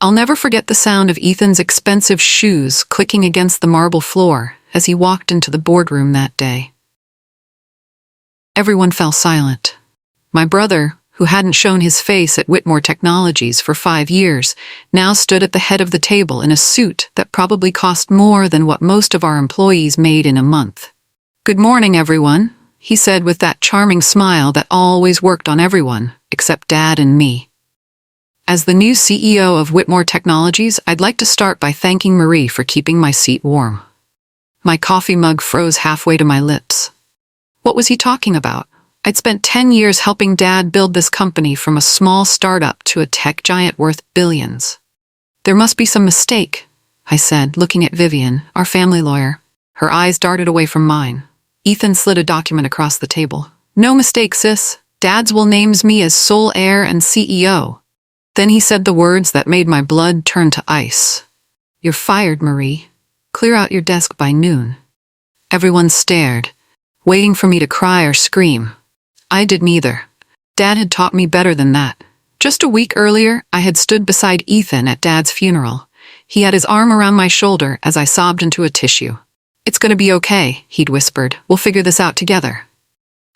I'll never forget the sound of Ethan's expensive shoes clicking against the marble floor as he walked into the boardroom that day. Everyone fell silent. My brother, who hadn't shown his face at Whitmore Technologies for 5 years, now stood at the head of the table in a suit that probably cost more than what most of our employees made in a month. "Good morning, everyone," he said with that charming smile that always worked on everyone, except Dad and me. As the new CEO of Whitmore Technologies, I'd like to start by thanking Marie for keeping my seat warm. My coffee mug froze halfway to my lips. What was he talking about? I'd spent 10 years helping Dad build this company from a small startup to a tech giant worth billions. "There must be some mistake," I said, looking at Vivian, our family lawyer. Her eyes darted away from mine. Ethan slid a document across the table. "No mistake, sis. Dad's will names me as sole heir and CEO. Then he said the words that made my blood turn to ice. "You're fired, Marie. Clear out your desk by noon." Everyone stared, waiting for me to cry or scream. I did neither. Dad had taught me better than that. Just a week earlier, I had stood beside Ethan at Dad's funeral. He had his arm around my shoulder as I sobbed into a tissue. "It's gonna be okay," he'd whispered. "We'll figure this out together."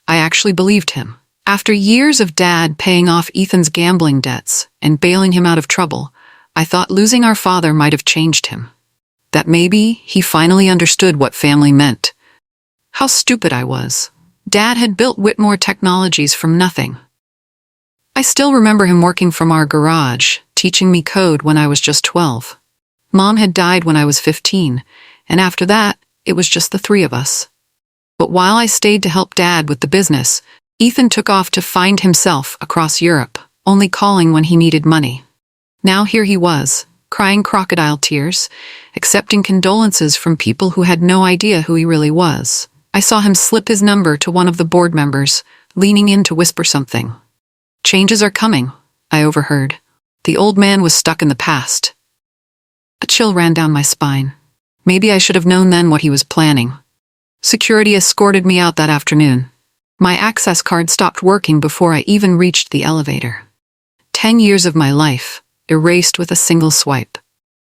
I actually believed him. After years of Dad paying off Ethan's gambling debts and bailing him out of trouble, I thought losing our father might have changed him. That maybe he finally understood what family meant. How stupid I was. Dad had built Whitmore Technologies from nothing. I still remember him working from our garage, teaching me code when I was just 12. Mom had died when I was 15, and after that, it was just the 3 of us. But while I stayed to help Dad with the business, Ethan took off to find himself across Europe, only calling when he needed money. Now here he was, crying crocodile tears, accepting condolences from people who had no idea who he really was. I saw him slip his number to one of the board members, leaning in to whisper something. "Changes are coming," I overheard. The old man was stuck in the past. A chill ran down my spine. Maybe I should have known then what he was planning. Security escorted me out that afternoon. My access card stopped working before I even reached the elevator. 10 years of my life, erased with a single swipe.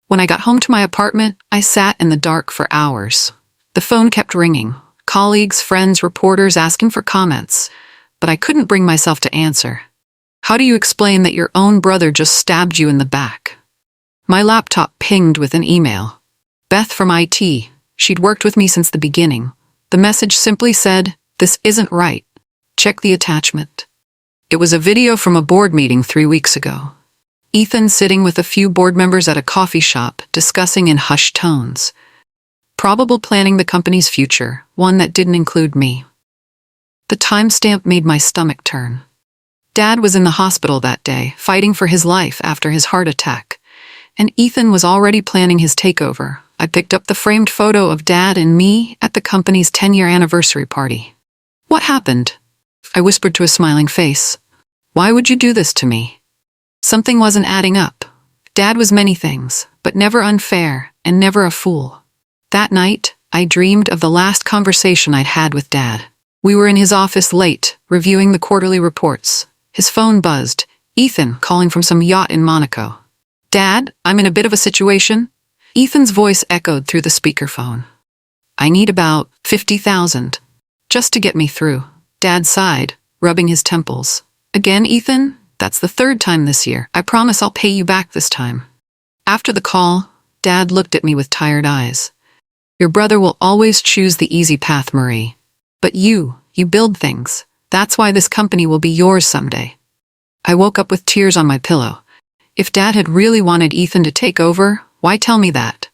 When I got home to my apartment, I sat in the dark for hours. The phone kept ringing, colleagues, friends, reporters asking for comments, but I couldn't bring myself to answer. How do you explain that your own brother just stabbed you in the back? My laptop pinged with an email. Beth from IT. She'd worked with me since the beginning. The message simply said, "This isn't right. Check the attachment." It was a video from a board meeting 3 weeks ago. Ethan sitting with a few board members at a coffee shop, discussing in hushed tones. Probable planning the company's future, one that didn't include me. The timestamp made my stomach turn. Dad was in the hospital that day, fighting for his life after his heart attack, and Ethan was already planning his takeover. I picked up the framed photo of Dad and me at the company's 10-year anniversary party. "What happened?" I whispered to a smiling face. "Why would you do this to me?" Something wasn't adding up. Dad was many things, but never unfair and never a fool. That night, I dreamed of the last conversation I'd had with Dad. We were in his office late, reviewing the quarterly reports. His phone buzzed. Ethan calling from some yacht in Monaco. "Dad, I'm in a bit of a situation." Ethan's voice echoed through the speakerphone. "I need about 50,000. Just to get me through." Dad sighed, rubbing his temples. "Again, Ethan? That's the 3rd time this year. I promise I'll pay you back this time." After the call, Dad looked at me with tired eyes. "Your brother will always choose the easy path, Marie. But you build things. That's why this company will be yours someday." I woke up with tears on my pillow. If Dad had really wanted Ethan to take over, why tell me that?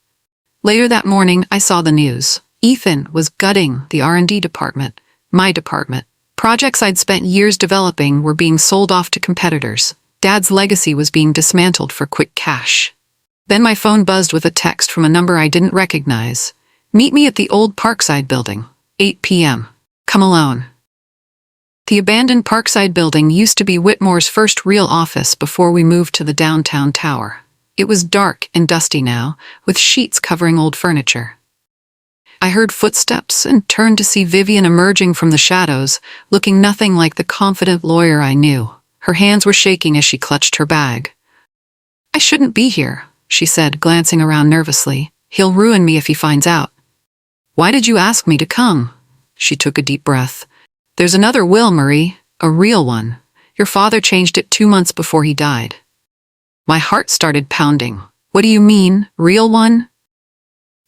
Later that morning, I saw the news. Ethan was gutting the R&D department, my department. Projects I'd spent years developing were being sold off to competitors. Dad's legacy was being dismantled for quick cash. Then my phone buzzed with a text from a number I didn't recognize. "Meet me at the old Parkside building, 8 p.m. Come alone." The abandoned Parkside building used to be Whitmore's first real office before we moved to the downtown tower. It was dark and dusty now, with sheets covering old furniture. I heard footsteps and turned to see Vivian emerging from the shadows, looking nothing like the confident lawyer I knew. Her hands were shaking as she clutched her bag. I shouldn't be here, she said, glancing around nervously. He'll ruin me if he finds out. Why did you ask me to come? She took a deep breath. There's another will, Marie, a real one. Your father changed it 2 months before he died. My heart started pounding. What do you mean, real one?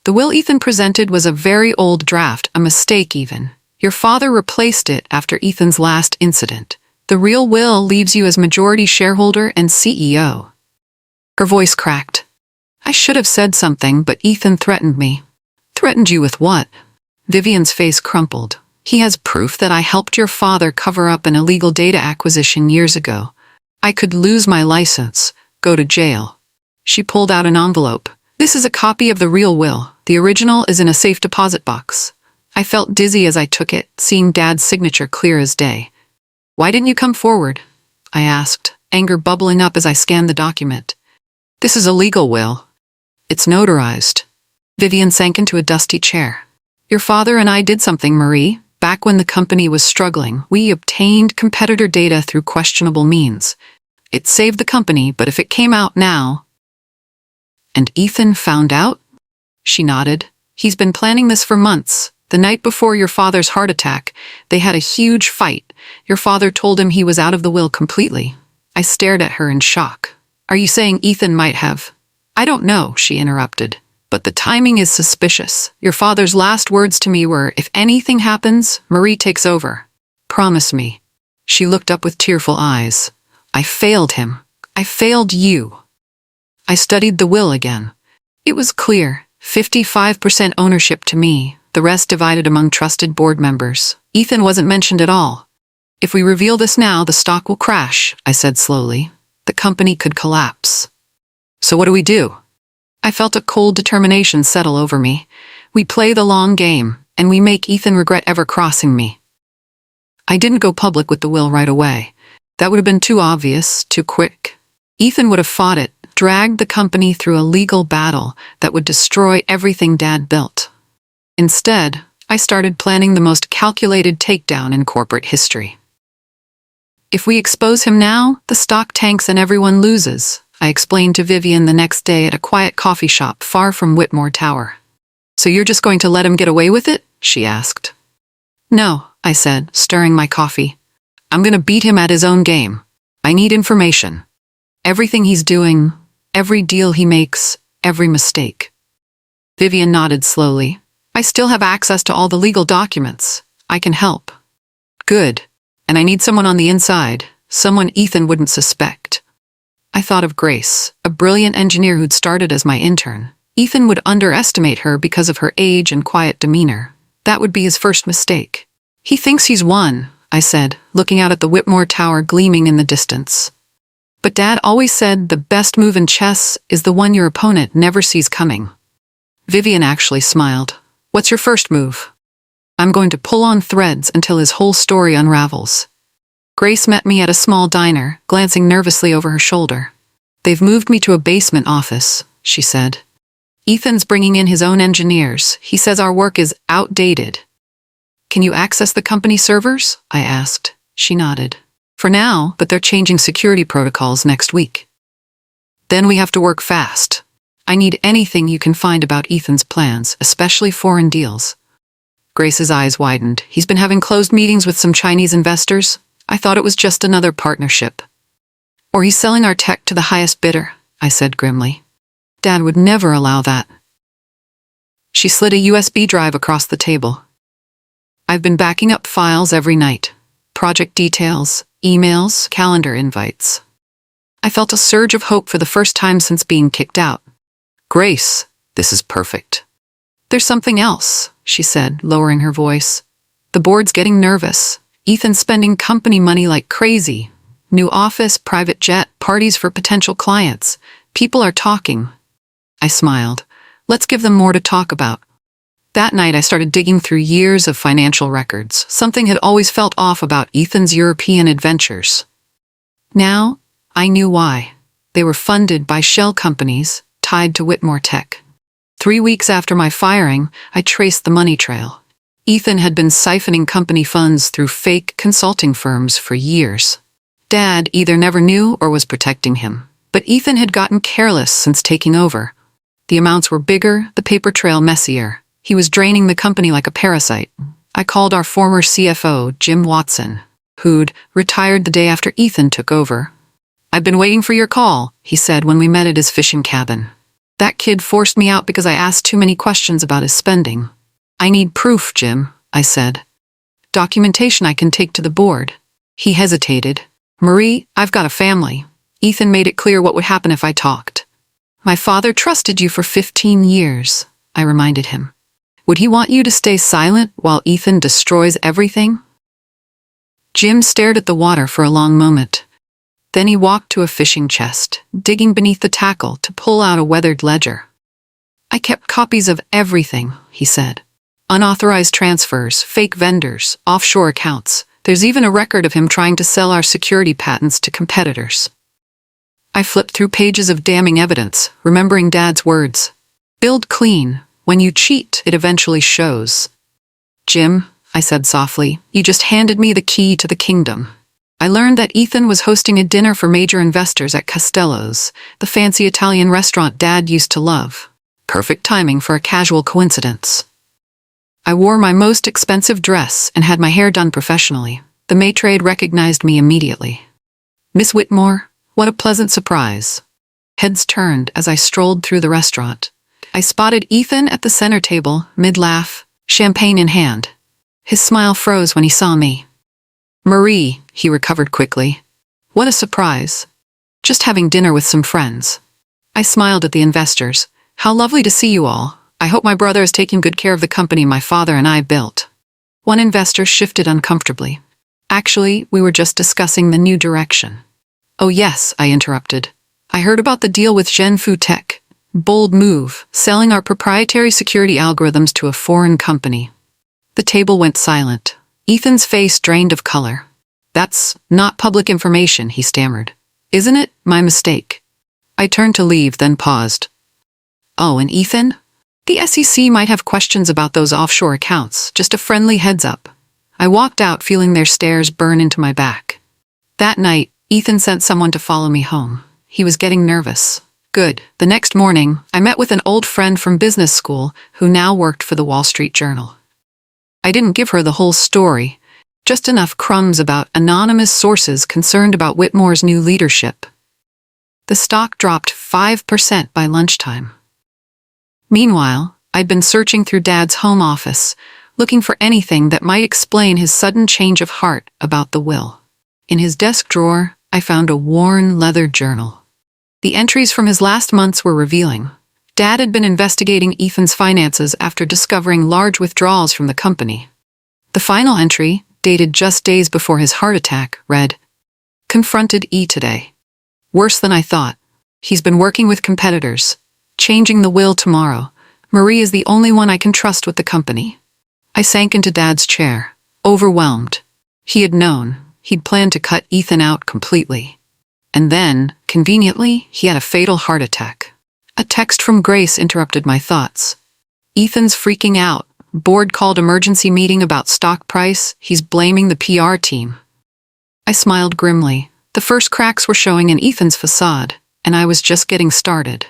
The will Ethan presented was a very old draft, a mistake even. Your father replaced it after Ethan's last incident. The real will leaves you as majority shareholder and CEO. Her voice cracked. I should have said something, but Ethan threatened me. Threatened you with what? Vivian's face crumpled. He has proof that I helped your father cover up an illegal data acquisition years ago. I could lose my license, go to jail. She pulled out an envelope. This is a copy of the real will. The original is in a safe deposit box. I felt dizzy as I took it, seeing Dad's signature clear as day. Why didn't you come forward? I asked, anger bubbling up as I scanned the document. This is a legal will. It's notarized. Vivian sank into a dusty chair. Your father and I did something, Marie. Back when the company was struggling, we obtained competitor data through questionable means. It saved the company, but if it came out now... And Ethan found out? She nodded. He's been planning this for months. The night before your father's heart attack, they had a huge fight. Your father told him he was out of the will completely. I stared at her in shock. Are you saying Ethan might have... I don't know, she interrupted. But the timing is suspicious. Your father's last words to me were, if anything happens, Marie takes over. Promise me. She looked up with tearful eyes. I failed him. I failed you. I studied the will again. It was clear, 55% ownership to me, the rest divided among trusted board members. Ethan wasn't mentioned at all. If we reveal this now, the stock will crash, I said slowly. The company could collapse. So what do we do? I felt a cold determination settle over me. We play the long game, and we make Ethan regret ever crossing me. I didn't go public with the will right away. That would have been too obvious, too quick. Ethan would have fought it, dragged the company through a legal battle that would destroy everything Dad built. Instead, I started planning the most calculated takedown in corporate history. If we expose him now, the stock tanks and everyone loses, I explained to Vivian the next day at a quiet coffee shop far from Whitmore Tower. So you're just going to let him get away with it? She asked. No, I said, stirring my coffee. I'm going to beat him at his own game. I need information. Everything he's doing, every deal he makes, every mistake. Vivian nodded slowly. I still have access to all the legal documents. I can help. Good. And I need someone on the inside, someone Ethan wouldn't suspect. I thought of Grace, a brilliant engineer who'd started as my intern. Ethan would underestimate her because of her age and quiet demeanor. That would be his first mistake. He thinks he's won, I said, looking out at the Whitmore Tower gleaming in the distance. But Dad always said the best move in chess is the one your opponent never sees coming. Vivian actually smiled. What's your first move? I'm going to pull on threads until his whole story unravels. Grace met me at a small diner, glancing nervously over her shoulder. They've moved me to a basement office, she said. Ethan's bringing in his own engineers. He says our work is outdated. Can you access the company servers? I asked. She nodded. For now, but they're changing security protocols next week. Then we have to work fast. I need anything you can find about Ethan's plans, especially foreign deals. Grace's eyes widened. He's been having closed meetings with some Chinese investors. I thought it was just another partnership. Or he's selling our tech to the highest bidder, I said grimly. Dad would never allow that. She slid a USB drive across the table. I've been backing up files every night. Project details, emails, calendar invites. I felt a surge of hope for the first time since being kicked out. Grace, this is perfect. There's something else, she said, lowering her voice. The board's getting nervous. Ethan's spending company money like crazy. New office, private jet, parties for potential clients. People are talking. I smiled. Let's give them more to talk about. That night I started digging through years of financial records. Something had always felt off about Ethan's European adventures. Now, I knew why. They were funded by shell companies tied to Whitmore Tech. 3 weeks after my firing, I traced the money trail. Ethan had been siphoning company funds through fake consulting firms for years. Dad either never knew or was protecting him. But Ethan had gotten careless since taking over. The amounts were bigger, the paper trail messier. He was draining the company like a parasite. I called our former CFO, Jim Watson, who'd retired the day after Ethan took over. "I've been waiting for your call," he said when we met at his fishing cabin. "That kid forced me out because I asked too many questions about his spending." "I need proof, Jim," I said. "Documentation I can take to the board." He hesitated. "Marie, I've got a family." Ethan made it clear what would happen if I talked. "My father trusted you for 15 years, I reminded him. "Would he want you to stay silent while Ethan destroys everything?" Jim stared at the water for a long moment. Then he walked to a fishing chest, digging beneath the tackle to pull out a weathered ledger. "I kept copies of everything," he said. "Unauthorized transfers, fake vendors, offshore accounts. There's even a record of him trying to sell our security patents to competitors." I flipped through pages of damning evidence, remembering Dad's words. "Build clean. When you cheat, it eventually shows." "Jim," I said softly, "you just handed me the key to the kingdom." I learned that Ethan was hosting a dinner for major investors at Castello's, the fancy Italian restaurant Dad used to love. Perfect timing for a casual coincidence. I wore my most expensive dress and had my hair done professionally. The maîtrade recognized me immediately. "Miss Whitmore, what a pleasant surprise." Heads turned as I strolled through the restaurant. I spotted Ethan at the center table, mid-laugh, champagne in hand. His smile froze when he saw me. "Marie," he recovered quickly. "What a surprise. Just having dinner with some friends." I smiled at the investors. "How lovely to see you all. I hope my brother is taking good care of the company my father and I built." One investor shifted uncomfortably. "Actually, we were just discussing the new direction." "Oh yes," I interrupted. "I heard about the deal with Zhenfu Tech. Bold move, selling our proprietary security algorithms to a foreign company." The table went silent. Ethan's face drained of color. "That's not public information," he stammered. "Isn't it? My mistake." I turned to leave, then paused. "Oh, and Ethan? The SEC might have questions about those offshore accounts, just a friendly heads up." I walked out feeling their stares burn into my back. That night, Ethan sent someone to follow me home. He was getting nervous. Good. The next morning, I met with an old friend from business school who now worked for the Wall Street Journal. I didn't give her the whole story, just enough crumbs about anonymous sources concerned about Whitmore's new leadership. The stock dropped 5% by lunchtime. Meanwhile, I'd been searching through Dad's home office, looking for anything that might explain his sudden change of heart about the will. In his desk drawer, I found a worn leather journal. The entries from his last months were revealing. Dad had been investigating Ethan's finances after discovering large withdrawals from the company. The final entry, dated just days before his heart attack, read, "Confronted E today. Worse than I thought. He's been working with competitors. Changing the will tomorrow. Marie is the only one I can trust with the company." I sank into Dad's chair, overwhelmed. He had known. He'd planned to cut Ethan out completely. And then, conveniently, he had a fatal heart attack. A text from Grace interrupted my thoughts. "Ethan's freaking out. Board called emergency meeting about stock price. He's blaming the PR team." I smiled grimly. The first cracks were showing in Ethan's facade, and I was just getting started.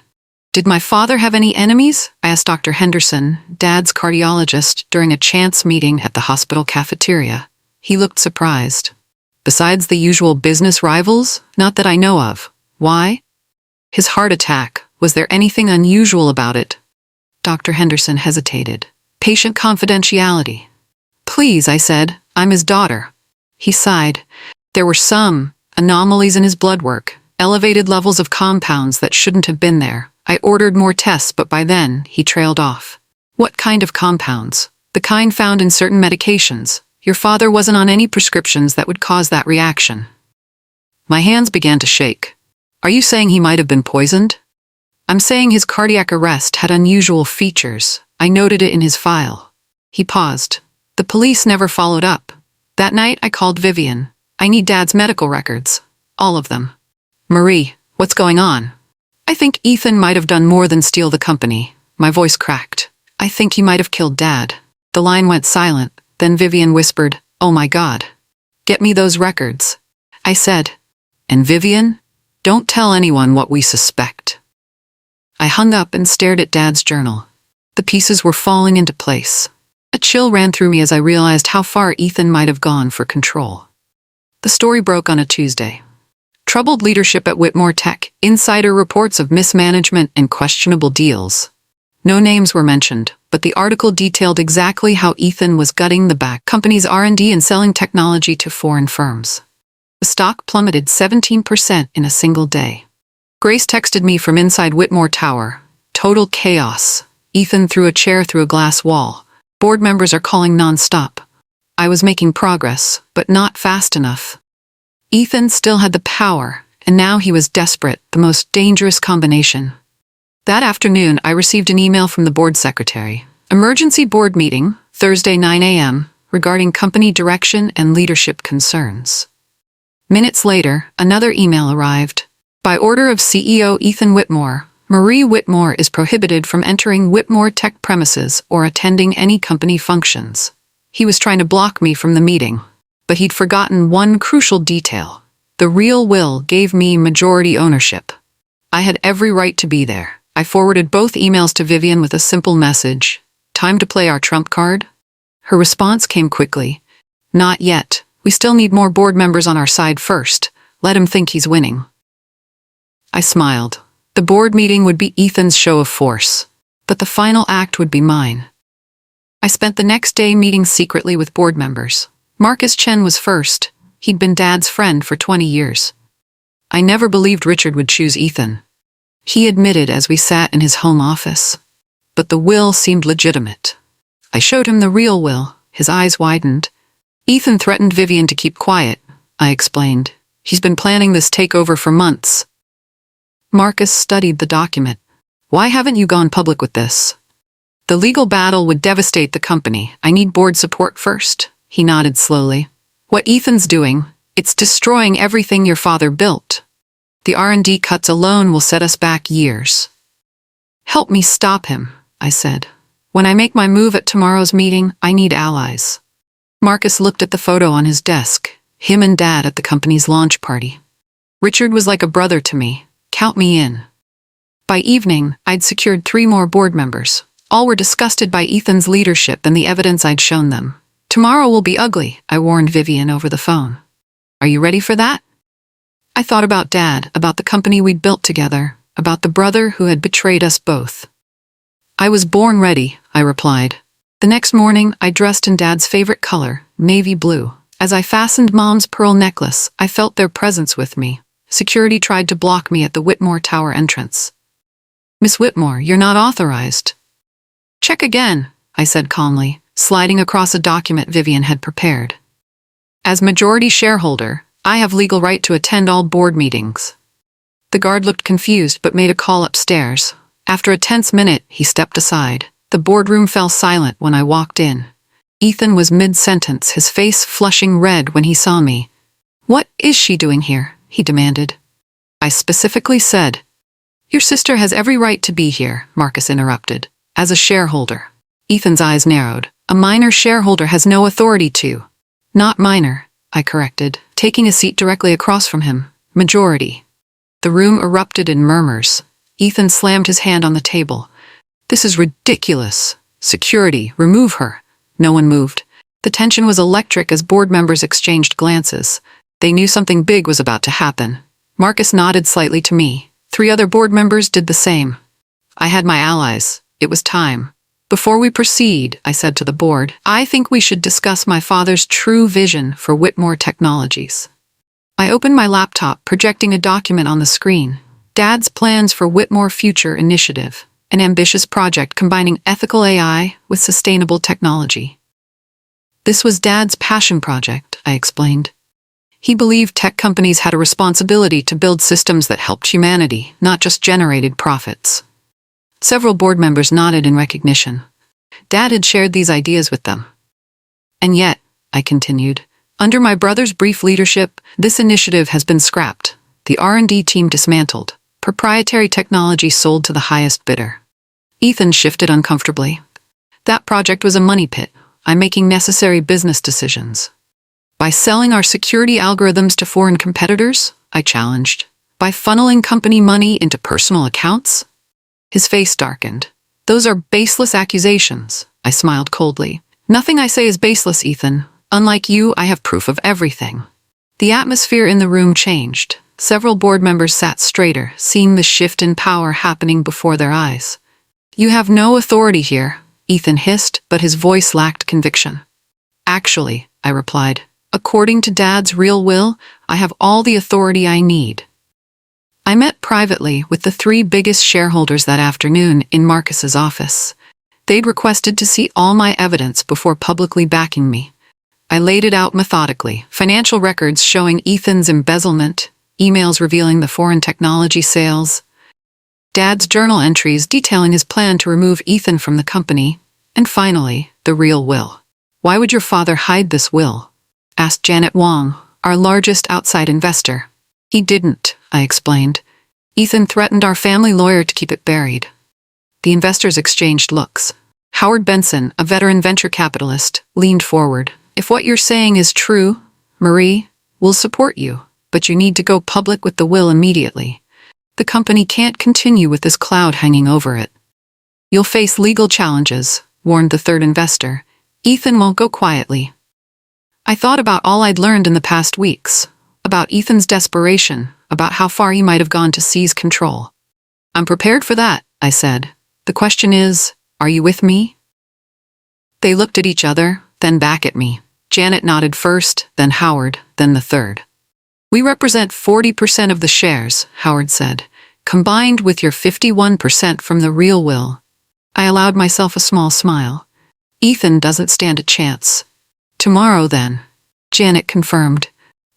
"Did my father have any enemies?" I asked Dr. Henderson, Dad's cardiologist, during a chance meeting at the hospital cafeteria. He looked surprised. "Besides the usual business rivals? Not that I know of. Why?" "His heart attack. Was there anything unusual about it?" Dr. Henderson hesitated. "Patient confidentiality." "Please," I said. "I'm his daughter." He sighed. "There were some anomalies in his blood work, elevated levels of compounds that shouldn't have been there. I ordered more tests, but by then, he trailed off." "What kind of compounds?" "The kind found in certain medications. Your father wasn't on any prescriptions that would cause that reaction." My hands began to shake. "Are you saying he might have been poisoned?" "I'm saying his cardiac arrest had unusual features. I noted it in his file." He paused. "The police never followed up. That night I called Vivian. I need Dad's medical records. All of them." "Marie, what's going on?" "I think Ethan might have done more than steal the company." My voice cracked. "I think he might have killed Dad." The line went silent. Then Vivian whispered, "Oh my God. Get me those records." I said, "And Vivian?" Don't tell anyone what we suspect. I hung up and stared at Dad's journal. The pieces were falling into place. A chill ran through me as I realized how far Ethan might have gone for control. The story broke on a Tuesday. Troubled leadership at Whitmore Tech, insider reports of mismanagement and questionable deals. No names were mentioned, but the article detailed exactly how Ethan was gutting the back company's R&D and selling technology to foreign firms. The stock plummeted 17% in a single day. Grace texted me from inside Whitmore Tower. Total chaos. Ethan threw a chair through a glass wall. Board members are calling non-stop. I was making progress, but not fast enough. Ethan still had the power, and now he was desperate, the most dangerous combination. That afternoon, I received an email from the board secretary. Emergency board meeting, Thursday 9 a.m., regarding company direction and leadership concerns. Minutes later, another email arrived. By order of CEO Ethan Whitmore, Marie Whitmore is prohibited from entering Whitmore Tech premises or attending any company functions. He was trying to block me from the meeting, but he'd forgotten one crucial detail. The real will gave me majority ownership. I had every right to be there. I forwarded both emails to Vivian with a simple message. Time to play our trump card? Her response came quickly. Not yet. We still need more board members on our side first. Let him think he's winning. I smiled. The board meeting would be Ethan's show of force, but the final act would be mine. I spent the next day meeting secretly with board members. Marcus Chen was first. He'd been Dad's friend for 20 years. I never believed Richard would choose Ethan. He admitted as we sat in his home office. But the will seemed legitimate. I showed him the real will. His eyes widened. Ethan threatened Vivian to keep quiet, I explained. He's been planning this takeover for months. Marcus studied the document. Why haven't you gone public with this? The legal battle would devastate the company. I need board support first. He nodded slowly. What Ethan's doing, it's destroying everything your father built. The R&D cuts alone will set us back years. Help me stop him, I said. When I make my move at tomorrow's meeting, I need allies. Marcus looked at the photo on his desk, him and Dad at the company's launch party. Richard was like a brother to me. Count me in. By evening, I'd secured 3 more board members. All were disgusted by Ethan's leadership and the evidence I'd shown them. Tomorrow will be ugly, I warned Vivian over the phone. Are you ready for that? I thought about Dad, about the company we'd built together, about the brother who had betrayed us both. I was born ready, I replied. The next morning, I dressed in Dad's favorite color, navy blue. As I fastened Mom's pearl necklace, I felt their presence with me. Security tried to block me at the Whitmore Tower entrance. Miss Whitmore, you're not authorized. Check again, I said calmly, sliding across a document Vivian had prepared. As majority shareholder, I have legal right to attend all board meetings. The guard looked confused but made a call upstairs. After a tense minute, he stepped aside. The boardroom fell silent when I walked in. Ethan was mid-sentence, his face flushing red when he saw me. What is she doing here? He demanded. I specifically said, Your sister has every right to be here, Marcus interrupted. As a shareholder. Ethan's eyes narrowed. A minor shareholder has no authority to. Not minor, I corrected, taking a seat directly across from him. Majority. The room erupted in murmurs. Ethan slammed his hand on the table. This is ridiculous. Security, remove her. No one moved. The tension was electric as board members exchanged glances. They knew something big was about to happen. Marcus nodded slightly to me. 3 other board members did the same. I had my allies. It was time. Before we proceed, I said to the board, I think we should discuss my father's true vision for Whitmore Technologies. I opened my laptop, projecting a document on the screen. Dad's plans for Whitmore Future Initiative, an ambitious project combining ethical AI with sustainable technology. This was Dad's passion project, I explained. He believed tech companies had a responsibility to build systems that helped humanity, not just generated profits. Several board members nodded in recognition. Dad had shared these ideas with them. And yet, I continued, under my brother's brief leadership, this initiative has been scrapped, the R&D team dismantled, proprietary technology sold to the highest bidder. Ethan shifted uncomfortably. That project was a money pit. I'm making necessary business decisions. By selling our security algorithms to foreign competitors? I challenged. By funneling company money into personal accounts? His face darkened. Those are baseless accusations. I smiled coldly. Nothing I say is baseless, Ethan. Unlike you, I have proof of everything. The atmosphere in the room changed. Several board members sat straighter, seeing the shift in power happening before their eyes. You have no authority here, Ethan hissed, but his voice lacked conviction. Actually, I replied, according to Dad's real will, I have all the authority I need. I met privately with the 3 biggest shareholders that afternoon in Marcus's office. They'd requested to see all my evidence before publicly backing me. I laid it out methodically, financial records showing Ethan's embezzlement, emails revealing the foreign technology sales, Dad's journal entries detailing his plan to remove Ethan from the company, and finally, the real will. Why would your father hide this will? Asked Janet Wong, our largest outside investor. He didn't, I explained. Ethan threatened our family lawyer to keep it buried. The investors exchanged looks. Howard Benson, a veteran venture capitalist, leaned forward. If what you're saying is true, Marie, we'll support you, but you need to go public with the will immediately. The company can't continue with this cloud hanging over it. You'll face legal challenges, warned the third investor. Ethan won't go quietly. I thought about all I'd learned in the past weeks, about Ethan's desperation, about how far he might have gone to seize control. I'm prepared for that, I said. The question is, are you with me? They looked at each other, then back at me. Janet nodded first, then Howard, then the third. We represent 40% of the shares, Howard said, combined with your 51% from the real will. I allowed myself a small smile. Ethan doesn't stand a chance. Tomorrow, then, Janet confirmed.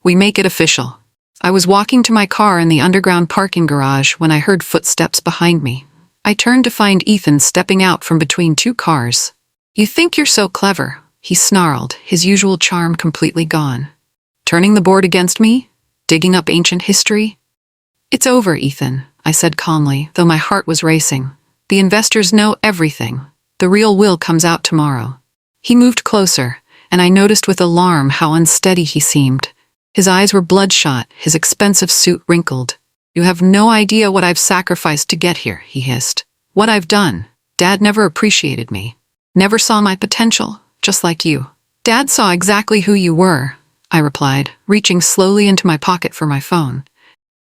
We make it official. I was walking to my car in the underground parking garage when I heard footsteps behind me. I turned to find Ethan stepping out from between 2 cars. You think you're so clever, he snarled, his usual charm completely gone. Turning the board against me? Digging up ancient history? It's over, Ethan, I said calmly, though my heart was racing. The investors know everything. The real will comes out tomorrow. He moved closer, and I noticed with alarm how unsteady he seemed. His eyes were bloodshot, his expensive suit wrinkled. You have no idea what I've sacrificed to get here, he hissed. What I've done. Dad never appreciated me. Never saw my potential, just like you. Dad saw exactly who you were, I replied, reaching slowly into my pocket for my phone.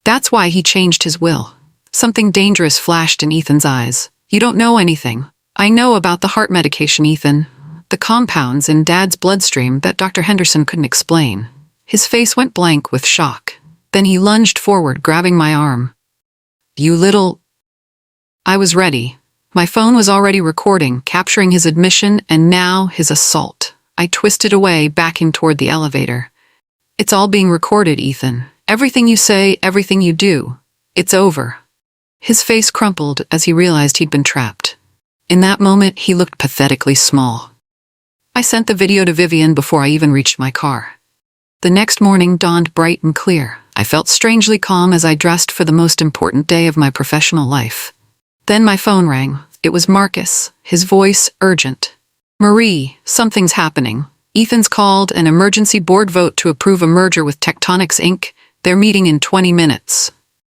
That's why he changed his will. Something dangerous flashed in Ethan's eyes. You don't know anything. I know about the heart medication, Ethan. The compounds in Dad's bloodstream that Dr. Henderson couldn't explain. His face went blank with shock. Then he lunged forward, grabbing my arm. You little... I was ready. My phone was already recording, capturing his admission and now his assault. I twisted away, backing toward the elevator. It's all being recorded, Ethan. Everything you say, everything you do. It's over. His face crumpled as he realized he'd been trapped. In that moment, he looked pathetically small. I sent the video to Vivian before I even reached my car. The next morning dawned bright and clear. I felt strangely calm as I dressed for the most important day of my professional life. Then my phone rang. It was Marcus, his voice urgent. Marie, something's happening. Ethan's called an emergency board vote to approve a merger with Tectonics Inc. They're meeting in 20 minutes.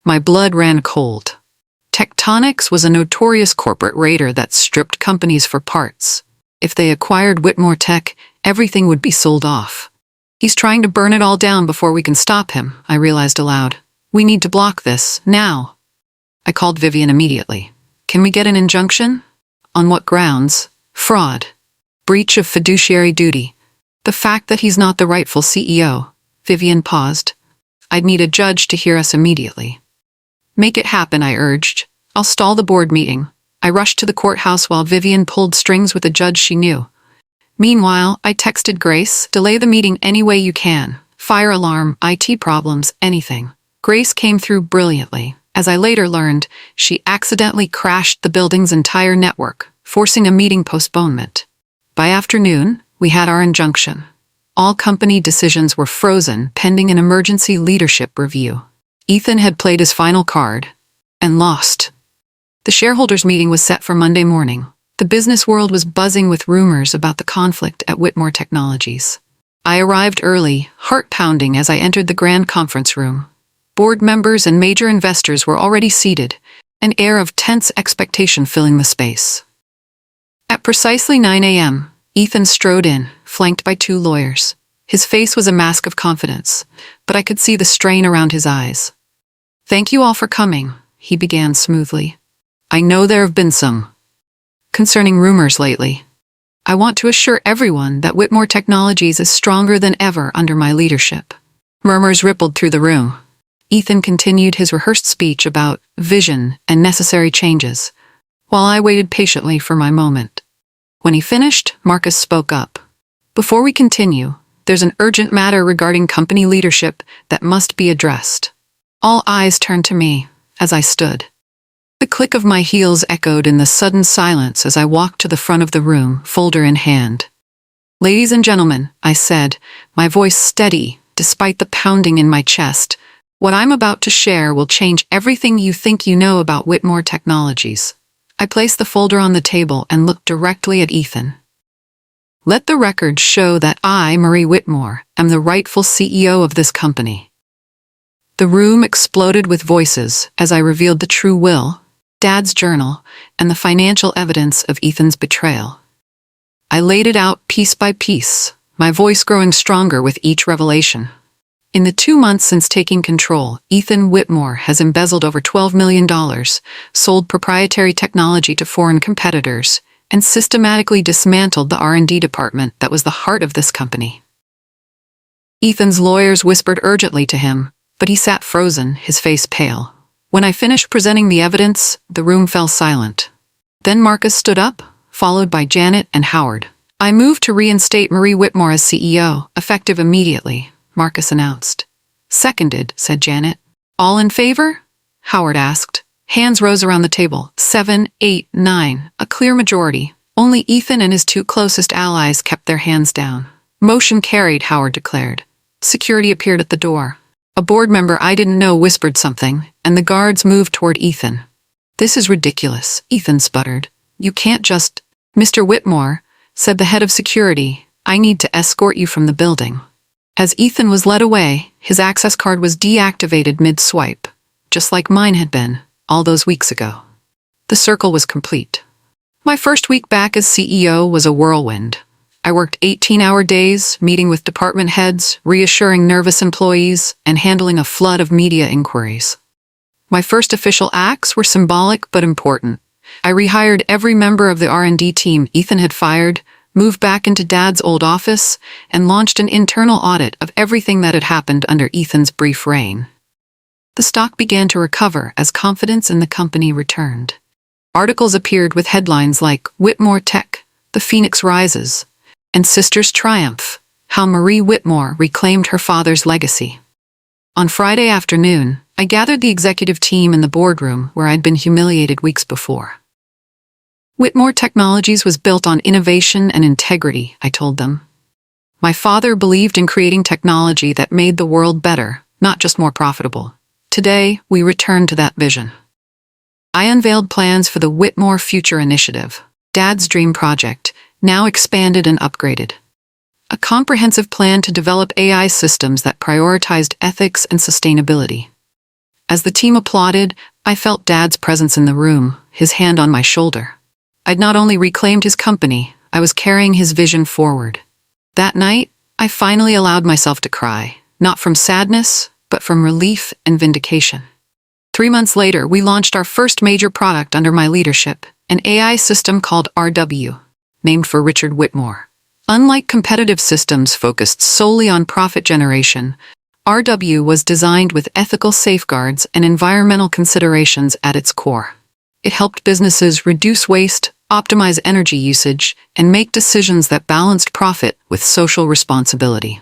My blood ran cold. Tectonics was a notorious corporate raider that stripped companies for parts. If they acquired Whitmore Tech, everything would be sold off. He's trying to burn it all down before we can stop him, I realized aloud. We need to block this, now. I called Vivian immediately. Can we get an injunction? On what grounds? Fraud. Breach of fiduciary duty. The fact that he's not the rightful CEO. Vivian paused. I'd need a judge to hear us immediately. Make it happen, I urged. I'll stall the board meeting. I rushed to the courthouse while Vivian pulled strings with a judge she knew. Meanwhile, I texted Grace, delay the meeting any way you can. Fire alarm, IT problems, anything. Grace came through brilliantly. As I later learned, she accidentally crashed the building's entire network, forcing a meeting postponement. By afternoon, we had our injunction. All company decisions were frozen pending an emergency leadership review. Ethan had played his final card and lost. The shareholders' meeting was set for Monday morning. The business world was buzzing with rumors about the conflict at Whitmore Technologies. I arrived early, heart pounding as I entered the grand conference room. Board members and major investors were already seated, an air of tense expectation filling the space. At precisely 9 a.m., Ethan strode in, flanked by 2 lawyers. His face was a mask of confidence, but I could see the strain around his eyes. "Thank you all for coming," he began smoothly. "I know there have been some concerning rumors lately. I want to assure everyone that Whitmore Technologies is stronger than ever under my leadership." Murmurs rippled through the room. Ethan continued his rehearsed speech about vision and necessary changes, while I waited patiently for my moment. When he finished, Marcus spoke up. "Before we continue, there's an urgent matter regarding company leadership that must be addressed." All eyes turned to me as I stood. The click of my heels echoed in the sudden silence as I walked to the front of the room, folder in hand. "Ladies and gentlemen," I said, my voice steady despite the pounding in my chest, "what I'm about to share will change everything you think you know about Whitmore Technologies." I placed the folder on the table and looked directly at Ethan. "Let the record show that I, Marie Whitmore, am the rightful CEO of this company." The room exploded with voices as I revealed the true will, Dad's journal, and the financial evidence of Ethan's betrayal. I laid it out piece by piece, my voice growing stronger with each revelation. In the 2 months since taking control, Ethan Whitmore has embezzled over $12 million, sold proprietary technology to foreign competitors, and systematically dismantled the R&D department that was the heart of this company. Ethan's lawyers whispered urgently to him, but he sat frozen, his face pale. When I finished presenting the evidence, the room fell silent. Then Marcus stood up, followed by Janet and Howard. "I move to reinstate Marie Whitmore as CEO, effective immediately," Marcus announced. "Seconded," said Janet. "All in favor?" Howard asked. Hands rose around the table. 7, 8, 9, a clear majority. Only Ethan and his 2 closest allies kept their hands down. "Motion carried," Howard declared. Security appeared at the door. A board member I didn't know whispered something, and the guards moved toward Ethan. "This is ridiculous," Ethan sputtered. "You can't just—" "Mr. Whitmore," said the head of security, "I need to escort you from the building." As Ethan was led away, his access card was deactivated mid-swipe, just like mine had been, all those weeks ago. The circle was complete. My first week back as CEO was a whirlwind. I worked 18-hour days, meeting with department heads, reassuring nervous employees, and handling a flood of media inquiries. My first official acts were symbolic but important. I rehired every member of the R&D team Ethan had fired, moved back into Dad's old office, and launched an internal audit of everything that had happened under Ethan's brief reign. The stock began to recover as confidence in the company returned. Articles appeared with headlines like "Whitmore Tech, the Phoenix Rises," and "Sisters Triumph, how Marie Whitmore reclaimed her father's legacy." On Friday afternoon, I gathered the executive team in the boardroom where I'd been humiliated weeks before. "Whitmore Technologies was built on innovation and integrity," I told them. "My father believed in creating technology that made the world better, not just more profitable. Today, we return to that vision." I unveiled plans for the Whitmore Future Initiative, Dad's dream project, now expanded and upgraded. A comprehensive plan to develop AI systems that prioritized ethics and sustainability. As the team applauded, I felt Dad's presence in the room, his hand on my shoulder. I'd not only reclaimed his company, I was carrying his vision forward. That night, I finally allowed myself to cry, not from sadness, but from relief and vindication. 3 months later, we launched our first major product under my leadership, an AI system called RW, named for Richard Whitmore. Unlike competitive systems focused solely on profit generation, RW was designed with ethical safeguards and environmental considerations at its core. It helped businesses reduce waste, optimize energy usage, and make decisions that balanced profit with social responsibility.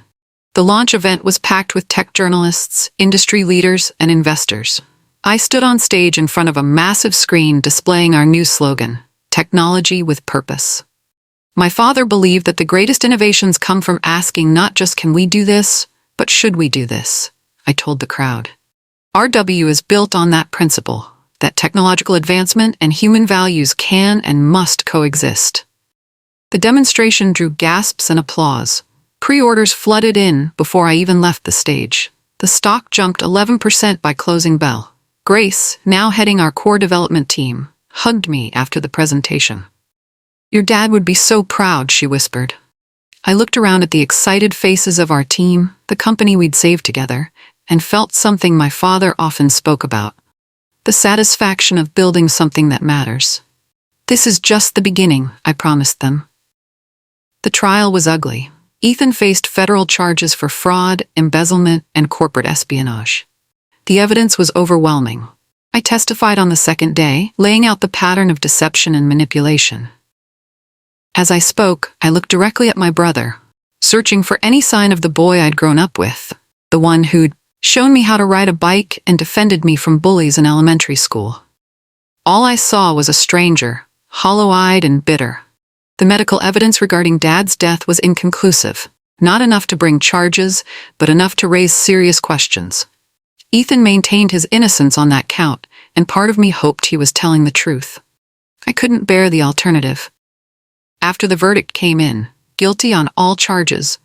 The launch event was packed with tech journalists, industry leaders, and investors. I stood on stage in front of a massive screen displaying our new slogan, "Technology with Purpose." My father believed that the greatest innovations come from asking not just "Can we do this?" but "Should we do this?" I told the crowd. RW is built on that principle, that technological advancement and human values can and must coexist. The demonstration drew gasps and applause. Pre-orders flooded in before I even left the stage. The stock jumped 11% by closing bell. Grace, now heading our core development team, hugged me after the presentation. "Your dad would be so proud," she whispered. I looked around at the excited faces of our team, the company we'd saved together, and felt something my father often spoke about: the satisfaction of building something that matters. "This is just the beginning," I promised them. The trial was ugly. Ethan faced federal charges for fraud, embezzlement, and corporate espionage. The evidence was overwhelming. I testified on the second day, laying out the pattern of deception and manipulation. As I spoke, I looked directly at my brother, searching for any sign of the boy I'd grown up with, the one who'd shown me how to ride a bike and defended me from bullies in elementary school. All I saw was a stranger, hollow-eyed and bitter. The medical evidence regarding Dad's death was inconclusive, not enough to bring charges, but enough to raise serious questions. Ethan maintained his innocence on that count, and part of me hoped he was telling the truth. I couldn't bear the alternative. After the verdict came in, guilty on all charges,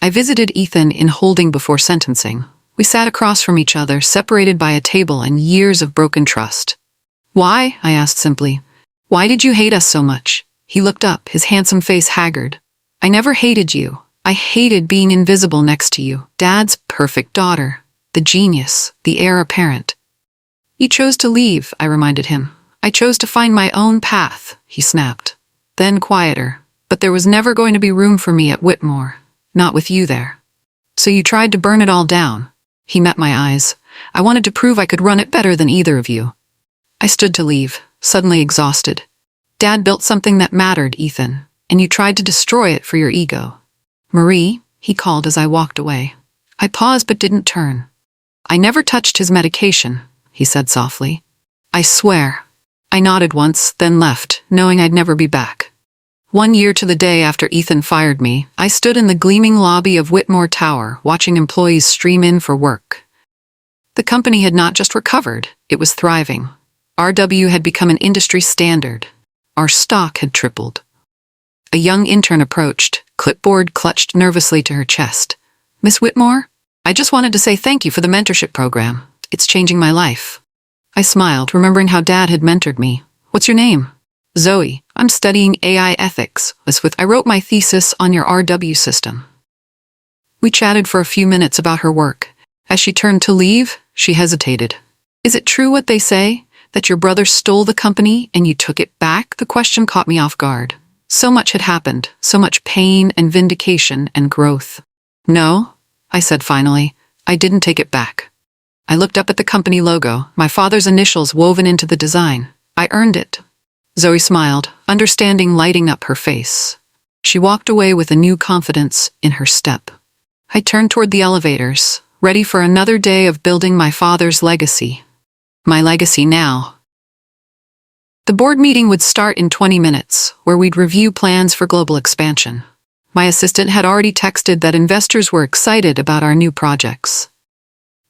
I visited Ethan in holding before sentencing. We sat across from each other, separated by a table and years of broken trust. "Why?" I asked simply. "Why did you hate us so much?" He looked up, his handsome face haggard. "I never hated you. I hated being invisible next to you, Dad's perfect daughter, the genius, the heir apparent." "You chose to leave," I reminded him. "I chose to find my own path," he snapped. Then quieter, "But there was never going to be room for me at Whitmore, not with you there. So you tried to burn it all down." He met my eyes. "I wanted to prove I could run it better than either of you." I stood to leave, suddenly exhausted. "Dad built something that mattered, Ethan, and you tried to destroy it for your ego." "Marie," he called as I walked away. I paused but didn't turn. "I never touched his medication," he said softly. "I swear." I nodded once, then left, knowing I'd never be back. 1 year to the day after Ethan fired me, I stood in the gleaming lobby of Whitmore Tower, watching employees stream in for work. The company had not just recovered, it was thriving. RW had become an industry standard. Our stock had tripled. A young intern approached, clipboard clutched nervously to her chest. "Miss Whitmore, I just wanted to say thank you for the mentorship program. It's changing my life." I smiled, remembering how Dad had mentored me. "What's your name?" "Zoe. I'm studying AI ethics. I wrote my thesis on your RW system." We chatted for a few minutes about her work. As she turned to leave, she hesitated. "Is it true what they say, that your brother stole the company and you took it back?" The question caught me off guard. So much had happened, so much pain and vindication and growth. "No," I said finally, "I didn't take it back." I looked up at the company logo, my father's initials woven into the design. "I earned it." Zoe smiled, understanding lighting up her face. She walked away with a new confidence in her step. I turned toward the elevators, ready for another day of building my father's legacy. My legacy now. The board meeting would start in 20 minutes, where we'd review plans for global expansion. My assistant had already texted that investors were excited about our new projects.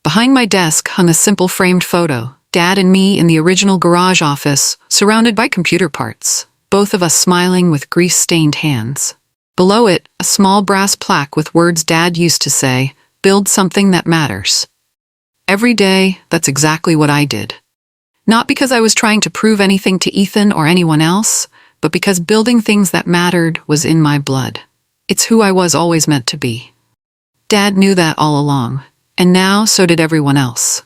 Behind my desk hung a simple framed photo, Dad and me in the original garage office, surrounded by computer parts, both of us smiling with grease-stained hands. Below it, a small brass plaque with words Dad used to say, "Build something that matters." Every day, that's exactly what I did. Not because I was trying to prove anything to Ethan or anyone else, but because building things that mattered was in my blood. It's who I was always meant to be. Dad knew that all along, and now so did everyone else.